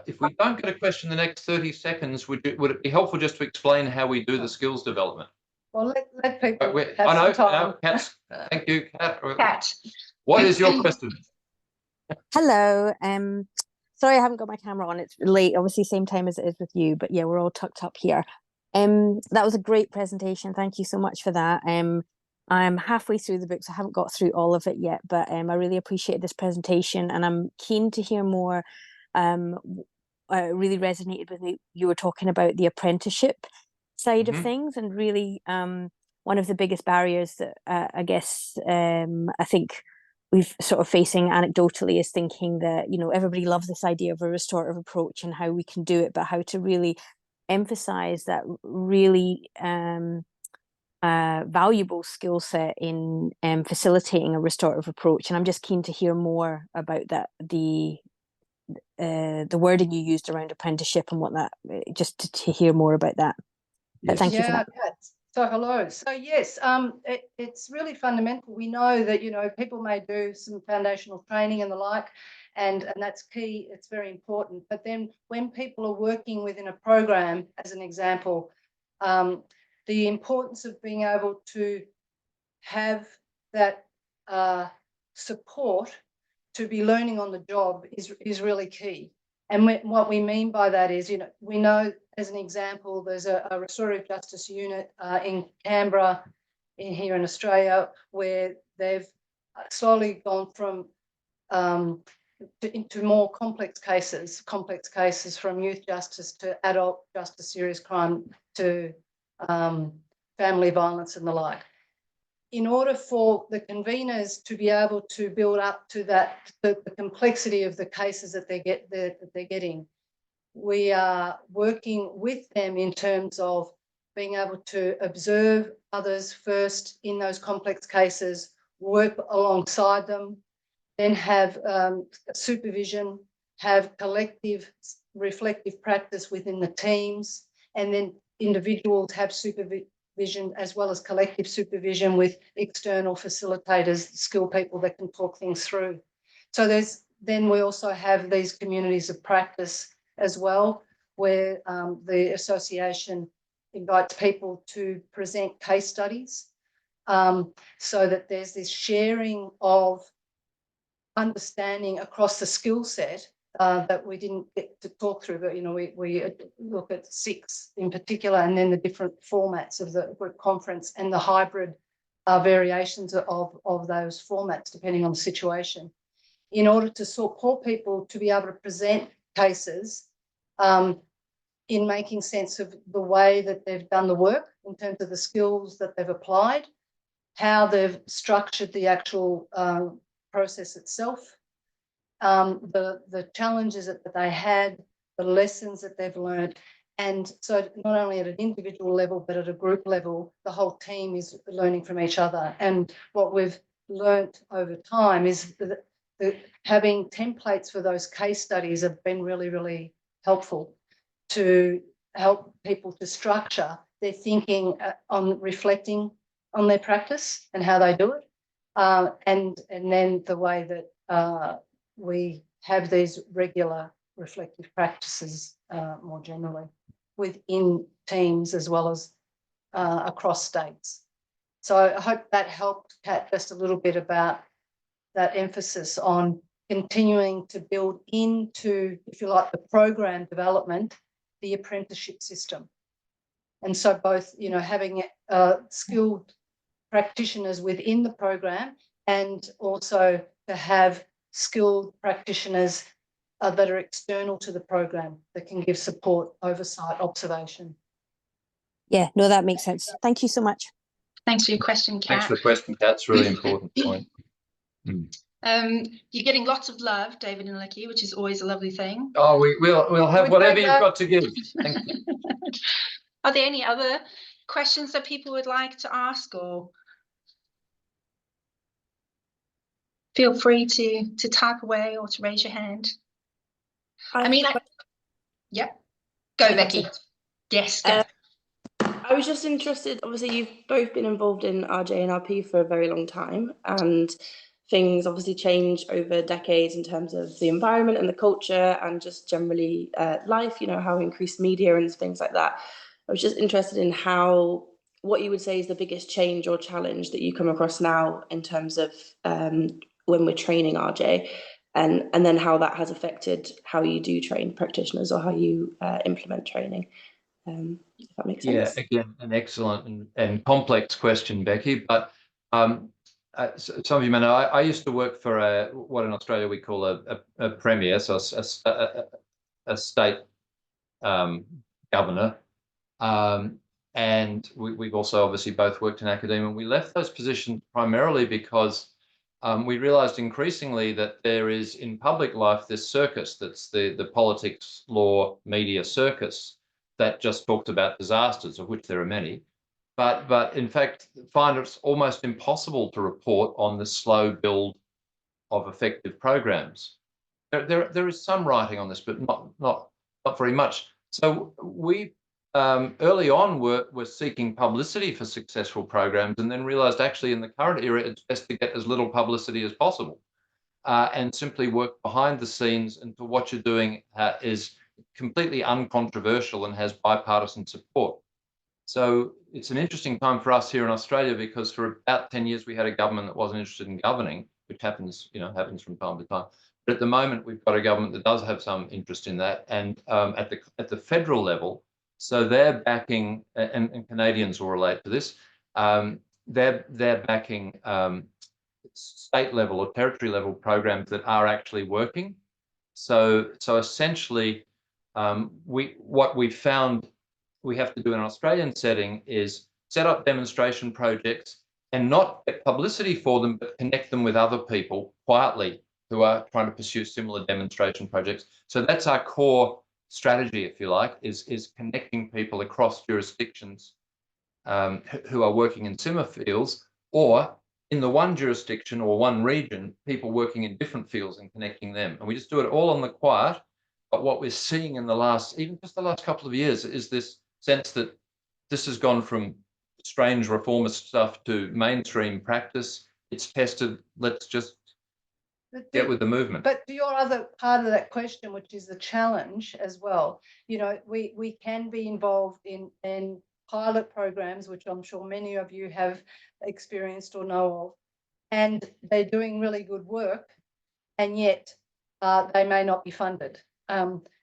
If we don't get a question in the next 30 seconds, would it be helpful just to explain how we do the skills development? Well, let people have I know, some time. Kat, thank you, Kat. Kat. What is your question? Hello. Sorry I haven't got my camera on. It's late, obviously same time as it is with you, but yeah, we're all tucked up here. That was a great presentation. Thank you so much for that. I'm halfway through the book, so I haven't got through all of it yet, but I really appreciate this presentation, and I'm keen to hear more. Really resonated with me. You were talking about the apprenticeship side of things, and really one of the biggest barriers that I guess I think we've sort of facing anecdotally is thinking that, you know, everybody loves this idea of a restorative approach and how we can do it, but how to really emphasize that really valuable skill set in facilitating a restorative approach. And I'm just keen to hear more about that, the wording you used around apprenticeship and what that, just to hear more about that. But Yes. thank you for that. So hello. So yes, it's really fundamental. We know that, you know, people may do some foundational training and the like, and that's key. It's very important. But then when people are working within a program, as an example, the importance of being able to have that support to be learning on the job is really key. And what we mean by that is, you know, we know, as an example, there's a restorative justice unit in Canberra, here in Australia, where they've slowly gone from into more complex cases from youth justice to adult justice, serious crime, to family violence and the like. In order for the conveners to be able to build up to that, the complexity of the cases that they're getting, we are working with them in terms of being able to observe others first in those complex cases, work alongside them, then have supervision, have collective reflective practice within the teams, and then individuals have supervision as well as collective supervision with external facilitators, skilled people that can talk things through. So then we also have these communities of practice as well, where the association invites people to present case studies, so that there's this sharing of understanding across the skill set that we didn't get to talk through, but, you know, we look at 6 in particular, and then the different formats of the group conference and the hybrid variations of those formats, depending on the situation, in order to support people to be able to present cases in making sense of the way that they've done the work in terms of the skills that they've applied, how they've structured the actual process itself, the challenges that they had, the lessons that they've learned. And so not only at an individual level, but at a group level, the whole team is learning from each other. And what we've learnt over time is that having templates for those case studies have been really, really helpful to help people to structure their thinking on reflecting on their practice and how they do it. And then the way that we have these regular reflective practices more generally within teams as well as across states. So I hope that helped, Kat, just a little bit about that emphasis on continuing to build into, if you like, the program development, the apprenticeship system. And so both, you know, having skilled practitioners within the program and also to have skilled practitioners that are external to the program that can give support, oversight, observation. Yeah, no, that makes sense. Thank you so much. Thanks for your question, Kat. Thanks for the question, Kat. It's a really important point. You're getting lots of love, David and Alikki, which is always a lovely thing. Oh, we'll have whatever you've got to give. Thank you. Are there any other questions that people would like to ask, or feel free to type away or to raise your hand? Yeah, go, Becky. Yes, go. I was just interested, obviously you've both been involved in RJ&RP for a very long time, and things obviously change over decades in terms of the environment and the culture and just generally life, you know, how increased media and things like that. I was just interested in what you would say is the biggest change or challenge that you come across now in terms of when we're training RJ, and then how that has affected how you do train practitioners or how you implement training. If that makes sense. Yeah, again, an excellent and complex question, Becky. But some of you may know I used to work for what in Australia we call a premier, so a state governor, and we've also obviously both worked in academia. We left those positions primarily because we realised increasingly that there is in public life this circus that's the politics, law, media circus that just talks about disasters, of which there are many, but in fact find it's almost impossible to report on the slow build of effective programs. There is some writing on this, but not very much. So we early on were seeking publicity for successful programs, and then realised actually in the current era it's best to get as little publicity as possible, and simply work behind the scenes until what you're doing is completely uncontroversial and has bipartisan support. So it's an interesting time for us here in Australia, because for about 10 years we had a government that wasn't interested in governing, which happens from time to time. But at the moment we've got a government that does have some interest in that, and at the federal level, so they're backing, and Canadians will relate to this, they're backing state level or territory level programs that are actually working. So essentially, what we've found we have to do in an Australian setting is set up demonstration projects and not get publicity for them, but connect them with other people quietly who are trying to pursue similar demonstration projects. So that's our core strategy, if you like, is connecting people across jurisdictions who are working in similar fields, or in the one jurisdiction or one region, people working in different fields and connecting them. And we just do it all on the quiet. But what we're seeing in the last couple of years is this sense that this has gone from strange reformist stuff to mainstream practice. It's tested. Let's just get with the movement. But to your other part of that question, which is the challenge as well, we can be involved in pilot programs, which I'm sure many of you have experienced or know of, and they're doing really good work, and yet they may not be funded.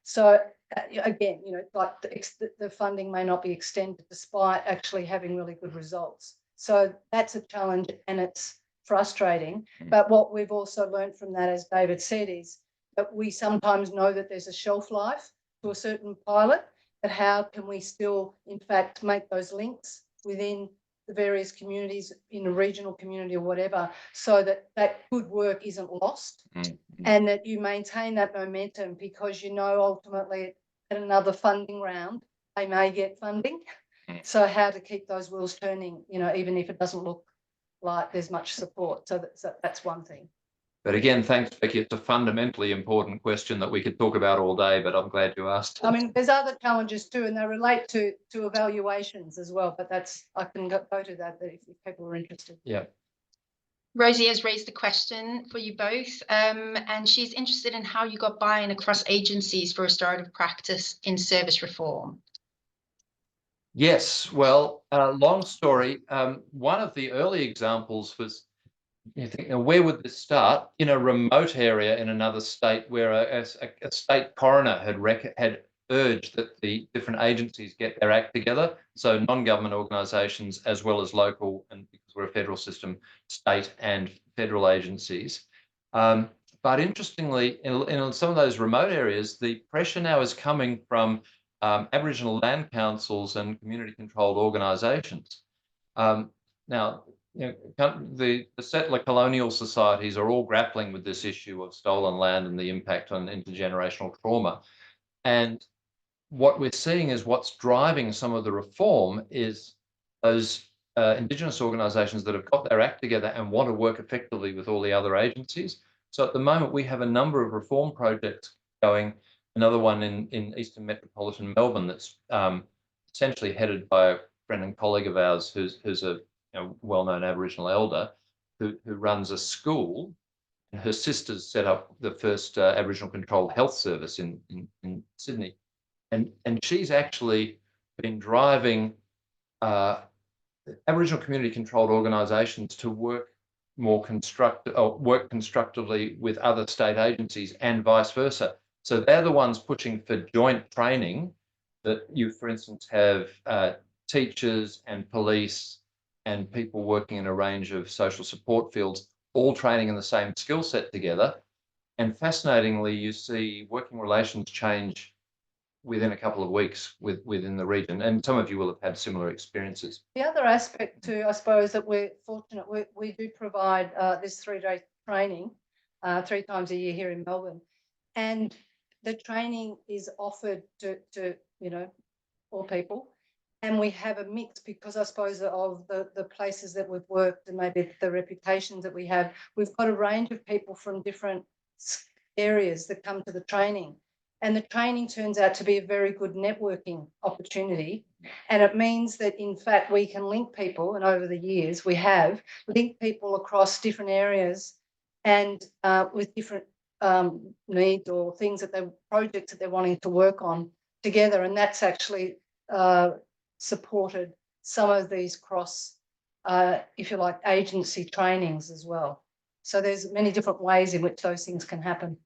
So again, like the funding may not be extended despite actually having really good results. So that's a challenge, and it's frustrating. But what we've also learned from that, as David said, is that we sometimes know that there's a shelf life to a certain pilot, but how can we still, in fact, make those links within the various communities in a regional community or whatever, so that that good work isn't lost, and that you maintain that momentum, because ultimately at another funding round they may get funding. So how to keep those wheels turning, even if it doesn't look like there's much support. So that's one thing. But again, thanks, Becky. It's a fundamentally important question that we could talk about all day, but I'm glad you asked. I mean, there's other challenges too, and they relate to evaluations as well, but I can go to that if people are interested. Yeah. Rosie has raised a question for you both, and she's interested in how you got buy-in across agencies for restorative practice in service reform. Yes, well, long story. One of the early examples was, you think, now where would this start? In a remote area in another state where a state coroner had urged that the different agencies get their act together. So non-government organisations as well as local, and because we're a federal system, state and federal agencies. But interestingly, in some of those remote areas, the pressure now is coming from Aboriginal land councils and community-controlled organisations. Now, the settler colonial societies are all grappling with this issue of stolen land and the impact on intergenerational trauma. And what we're seeing is what's driving some of the reform is those Indigenous organisations that have got their act together and want to work effectively with all the other agencies. So at the moment, we have a number of reform projects going. Another one in Eastern Metropolitan Melbourne that's essentially headed by a friend and colleague of ours who's a well-known Aboriginal elder who runs a school. And her sisters set up the first Aboriginal controlled health service in Sydney. And she's actually been driving Aboriginal community-controlled organisations to work constructively with other state agencies and vice versa. So they're the ones pushing for joint training that you, for instance, have teachers and police and people working in a range of social support fields, all training in the same skill set together. And fascinatingly, you see working relations change within a couple of weeks within the region. And some of you will have had similar experiences. The other aspect too, I suppose, that we're fortunate, we do provide this 3-day training 3 times a year here in Melbourne. And the training is offered to all people. And we have a mix because I suppose of the places that we've worked and maybe the reputations that we have. We've got a range of people from different areas that come to the training. And the training turns out to be a very good networking opportunity. And it means that, in fact, we can link people, and over the years we have linked people across different areas and with different needs or things projects that they're wanting to work on together. And that's actually supported some of these cross, if you like, agency trainings as well. So there's many different ways in which those things can happen.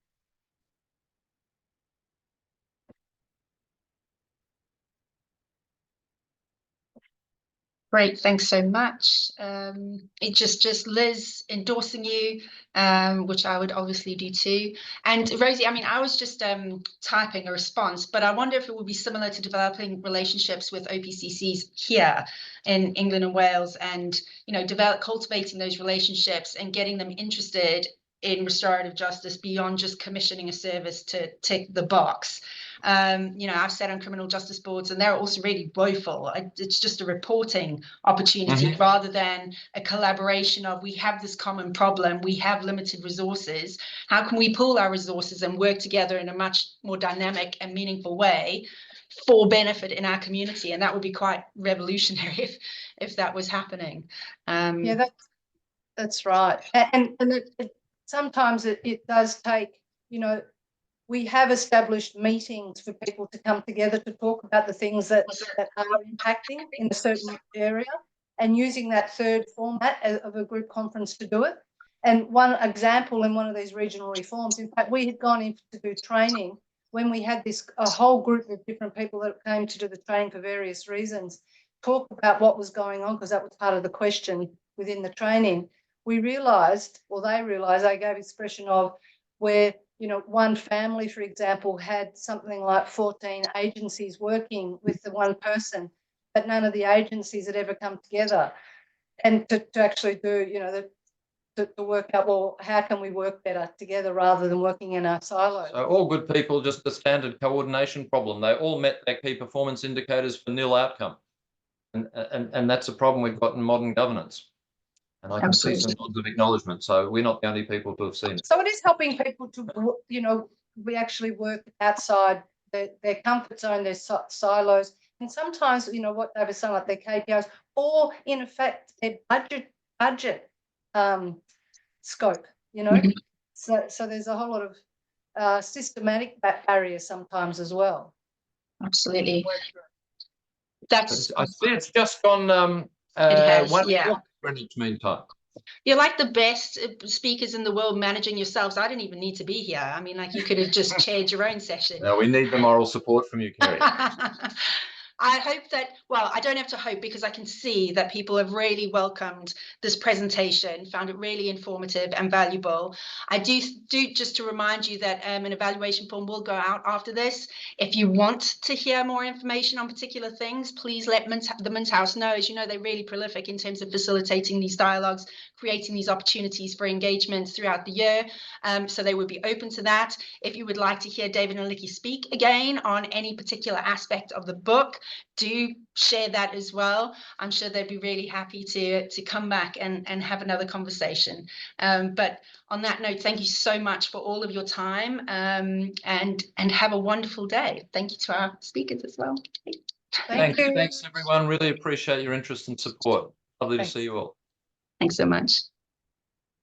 Great, thanks so much. It just Liz endorsing you, which I would obviously do too. And Rosie, I mean, I was just typing a response, but I wonder if it would be similar to developing relationships with OPCCs here in England and Wales, and cultivating those relationships and getting them interested in restorative justice beyond just commissioning a service to tick the box. I've sat on criminal justice boards and they're also really woeful. It's just a reporting opportunity rather than a collaboration of, we have this common problem, we have limited resources. How can we pool our resources and work together in a much more dynamic and meaningful way for benefit in our community? And that would be quite revolutionary if that was happening. Yeah, that's right. And sometimes it does take, we have established meetings for people to come together to talk about the things that are impacting in a certain area, and using that third format of a group conference to do it. And one example in one of these regional reforms, in fact, we had gone in to do training when we had a whole group of different people that came to do the training for various reasons, talk about what was going on, because that was part of the question within the training. We realised, or they realised, they gave expression of where, one family, for example, had something like 14 agencies working with the one person, but none of the agencies had ever come together and to actually do, to work out, well, how can we work better together rather than working in our silos? So all good people, just the standard coordination problem. They all met their key performance indicators for nil outcome. And that's a problem we've got in modern governance. And I can see some nods of acknowledgement. So we're not the only people to have seen it. So it is helping people to, we actually work outside their comfort zone, their silos. And sometimes, what they were saying, like their KPIs, or in effect, their budget scope, So there's a whole lot of systematic barriers sometimes as well. Absolutely. That's I see it's just gone has, 1 yeah. o'clock in each meantime. You're like the best speakers in the world managing yourselves. I didn't even need to be here. I mean, like, you could have just chaired your own session. No, we need the moral support from you, Kerry. I hope that, well, I don't have to hope, because I can see that people have really welcomed this presentation, found it really informative and valuable. I do just to remind you that an evaluation form will go out after this. If you want to hear more information on particular things, please let the Mint House know. As you know, they're really prolific in terms of facilitating these dialogues, creating these opportunities for engagement throughout the year. So they would be open to that. If you would like to hear David and Alikki speak again on any particular aspect of the book, do share that as well. I'm sure they'd be really happy to come back and have another conversation. But on that note, thank you so much for all of your time, and have a wonderful day. Thank you to our speakers as well. Thank you. Thanks, everyone. Really appreciate your interest and support. Lovely to see you all. Thanks so much.